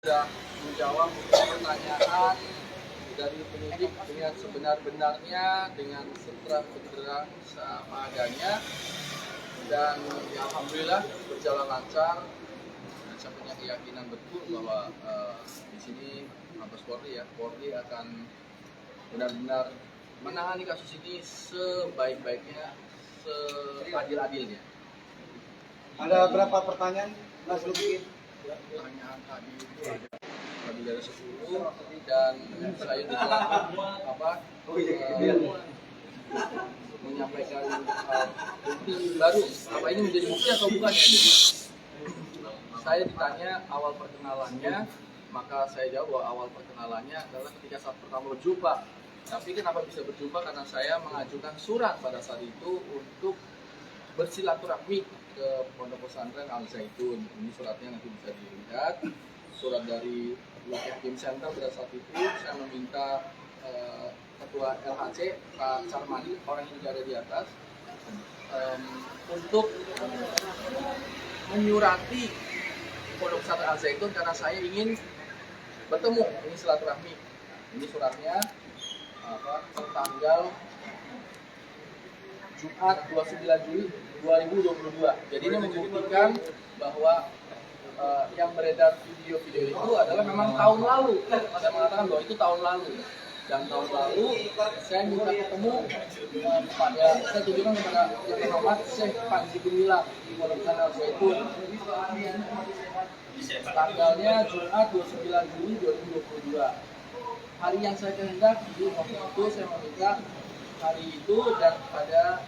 sudah menjawab pertanyaan dari penyidik dengan sebenar-benarnya, dengan seterang-benderang seadanya, dan ya, alhamdulillah berjalan lancar. Dan saya punya keyakinan betul bahwa di sini Mabes Polri akan benar-benar menangani kasus ini sebaik-baiknya, seadil-adilnya. Ada berapa pertanyaan, Mas Luki? Pertanyaan tadi itu ada lebih dari 10 dan saya juga menyampaikan bukti baru. Apa ini menjadi bukti atau bukan? Saya ditanya awal perkenalannya, maka saya jawab bahwa awal perkenalannya adalah ketika saat pertama berjumpa. Tapi kenapa bisa berjumpa? Karena saya mengajukan surat pada saat itu untuk bersilaturahmi ke Pondok Pesantren Al Zaitun. Ini suratnya nanti bisa dilihat. Surat dari Luki Hakim Center pada saat itu saya meminta Ketua LHC Pak Sarmadi, orang yang juga ada di atas, untuk menyurati Pondok Pesantren Al Zaitun karena saya ingin bertemu, ini silaturahmi. Ini suratnya tanggal Jumat 29 Juli 2022. Jadi ini membuktikan bahwa yang beredar video-video itu adalah memang tahun lalu. Saya mengatakan bahwa itu tahun lalu. Dan tahun lalu saya minta ketemu saya tunjukkan kepada Yang Terhormat Syekh Panji Gumilang di Pondok Pesantren Al Zaitun. Tanggalnya Jumat 29 Juli 2022. Hari yang saya kehendaki waktu itu saya meminta hari itu dan pada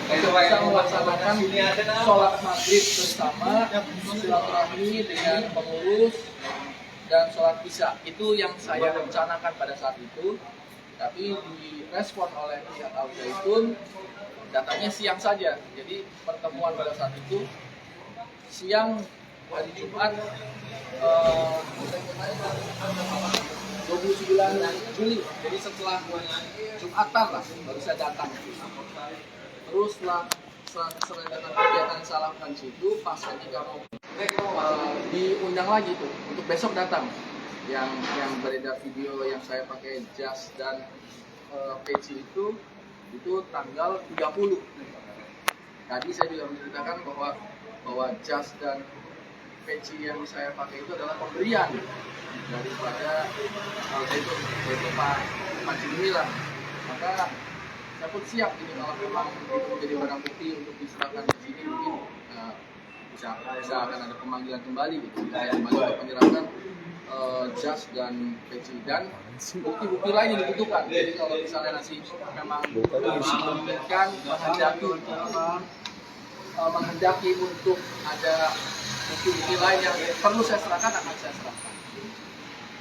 bisa melaksanakan sholat maghrib bersama, silaturahmi dengan pengurus dan sholat isya. Itu yang saya rencanakan pada saat itu, tapi direspon oleh pihak Al Zaitun datanya siang saja. Jadi pertemuan pada saat itu siang hari Jumat 29 Juli, jadi setelah Jumatan lah baru saya datang. Terus setelah dengan kegiatan saya lakukan situ, pas ketika mau diundang lagi tuh untuk besok datang. Yang beredar video yang saya pakai jas dan peci itu tanggal 30. Tadi saya juga menceritakan bahwa jas dan peci yang saya pakai itu adalah pemberian daripada yaitu Pak Panji Gumilang. Maka saya pun siap ini kalau memang itu menjadi barang bukti untuk diserahkan di sini, mungkin bisa akan ada pemanggilan kembali gitu. Saya kembali untuk menyerahkan jas dan peci dan bukti-bukti lain yang dibutuhkan. Jadi kalau misalnya nanti memang menginginkan menghendaki untuk ada bukti-bukti lain yang perlu saya serahkan, akan saya serahkan.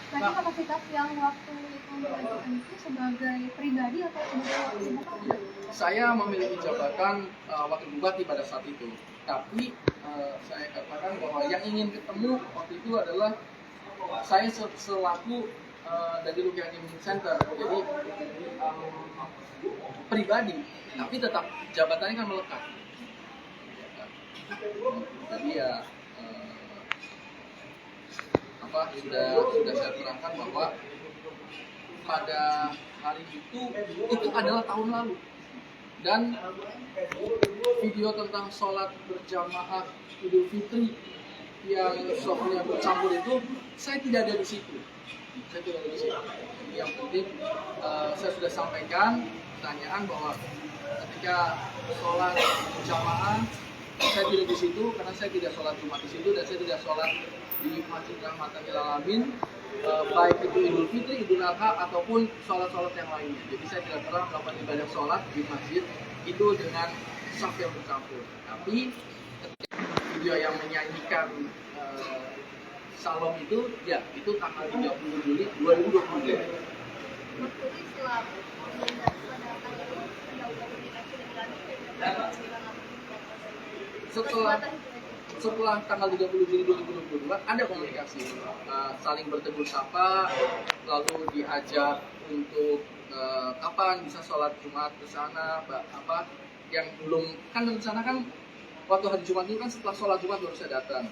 Tadi kapasitas yang waktu itu mengajukan itu sebagai pribadi atau sebagai apa? Saya memiliki jabatan wakil bupati pada saat itu, tapi saya katakan bahwa yang ingin ketemu waktu itu adalah saya selaku dari Luki Hakim Center, jadi pribadi, tapi tetap jabatannya kan melekat. Jadi ya sudah saya terangkan bahwa pada hari itu adalah tahun lalu, dan video tentang sholat berjamaah Idul Fitri yang softnya bercampur itu saya tidak ada di situ. Yang penting saya sudah sampaikan pertanyaan bahwa ketika sholat berjamaah saya tidak di situ karena saya tidak sholat Jumat di situ dan saya tidak sholat di Masjid Rahmatan lil Alamin, baik itu Idul Fitri, Idul Adha ataupun sholat-sholat yang lainnya. Jadi saya tidak pernah melakukan ibadah sholat di masjid itu dengan saf yang bercampur. Tapi video yang menyanyikan Salam itu, ya itu tanggal 30 Juli 2022. Setelah tanggal 30 Juli 2022 ada komunikasi, saling bertegur sapa, lalu diajak untuk kapan bisa sholat Jumat ke sana, yang belum kan di sana kan waktu hari Jumat itu kan setelah sholat Jumat baru saya datang.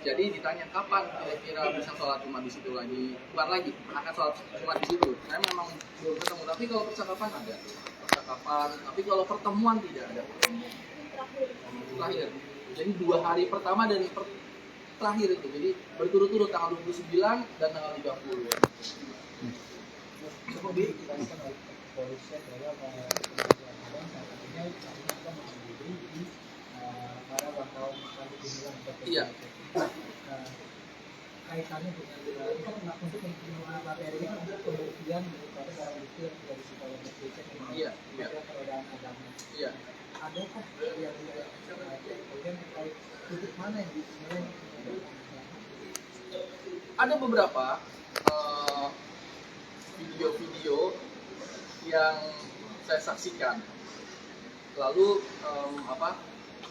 Jadi ditanya kapan kira-kira bisa sholat Jumat di situ lagi, bukan lagi akan sholat Jumat di situ. Saya memang belum ketemu, tapi kalau percakapan ada, percakapan. Tapi kalau pertemuan tidak ada. Terakhir. Jadi 2 hari pertama dan terakhir itu. Jadi berturut-turut tanggal 29 dan tanggal 30. Cukup dijelaskan oleh kepolisian bahwa saat ini di para wartawan kami bilang Iya. kaitannya dengan ini kan untuk materi ini kan untuk pembuktian daripada barang bukti yang sudah disita oleh kepolisian Iya, iya. perbedaan agama. Iya. Adakah yang kemudian terkait titik mana yang dinilai Ada beberapa video-video yang saya saksikan. Lalu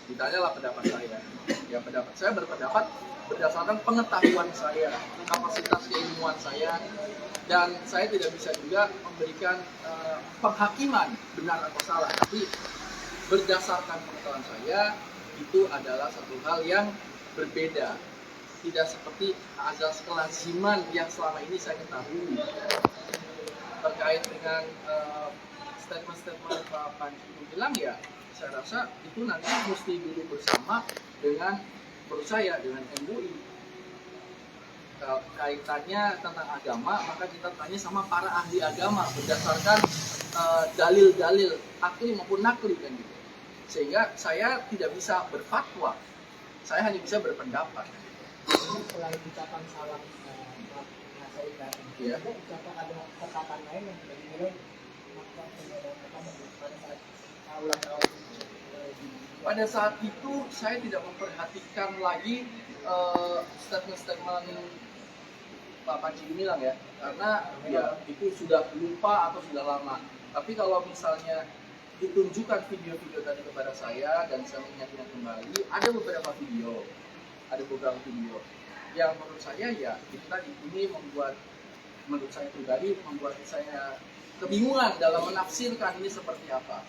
ditanyalah pendapat saya. Ya, pendapat saya berpendapat berdasarkan pengetahuan saya, kapasitas keilmuan saya, dan saya tidak bisa juga memberikan penghakiman benar atau salah. Tapi berdasarkan pengetahuan saya, itu adalah satu hal yang berbeda. Tidak seperti azas kelaziman yang selama ini saya ketahui terkait dengan statement-statement Pak Panji bilang, ya saya rasa itu nanti mesti dulu bersama dengan menurut saya dengan MUI. Kaitannya tentang agama, maka kita tanya sama para ahli agama berdasarkan dalil-dalil akli maupun nakli kan gitu. Sehingga saya tidak bisa berfatwa, saya hanya bisa berpendapat. selain ucapan salam Nasaikan, Iya. ada ucapan ada kata lain yang tidak dinilai melakukan perbedaan agama pada saat ulang tahun Pada saat itu saya tidak memperhatikan lagi statement-statement Pak Panji Gumilang ya, karena ya itu sudah lupa atau sudah lama. Tapi kalau misalnya ditunjukkan video-video tadi kepada saya dan saya mengingatkan kembali, ada beberapa video yang menurut saya ya itu tadi, ini menurut saya pribadi membuat saya kebingungan dalam menafsirkan ini seperti apa.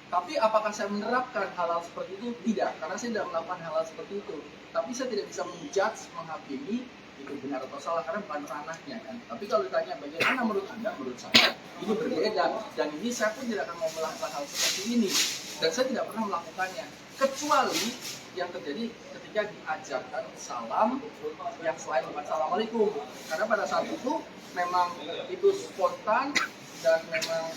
Tapi apakah saya menerapkan hal-hal seperti itu? Tidak, karena saya tidak melakukan hal-hal seperti itu. Tapi saya tidak bisa menjudge, menghakimi itu benar atau salah karena bukan ranahnya kan. Tapi kalau ditanya bagaimana menurut Anda, menurut saya ini berbeda, dan ini saya pun tidak akan mau melakukan hal seperti ini, dan saya tidak pernah melakukannya kecuali yang terjadi ketika diajarkan salam yang selain bukan assalamualaikum, karena pada saat itu memang itu spontan dan memang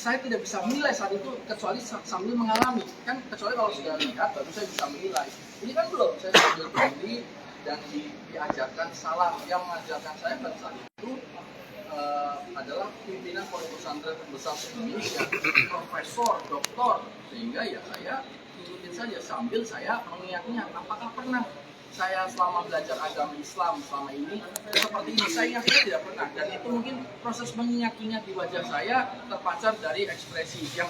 saya tidak bisa menilai saat itu kecuali sambil mengalami kan, kecuali kalau sudah lihat baru saya bisa menilai. Ini kan belum, saya sambil berdiri dan diajarkan salam. Yang mengajarkan saya pada saat itu adalah pimpinan pondok pesantren terbesar se-Indonesia, profesor, doktor, sehingga ya saya ikutin saja sambil saya mengingatnya apakah pernah saya selama belajar agama Islam selama ini seperti ini. Saya ingat saya tidak pernah, dan itu mungkin proses mengingat-ingat di wajah saya terpancar dari ekspresi yang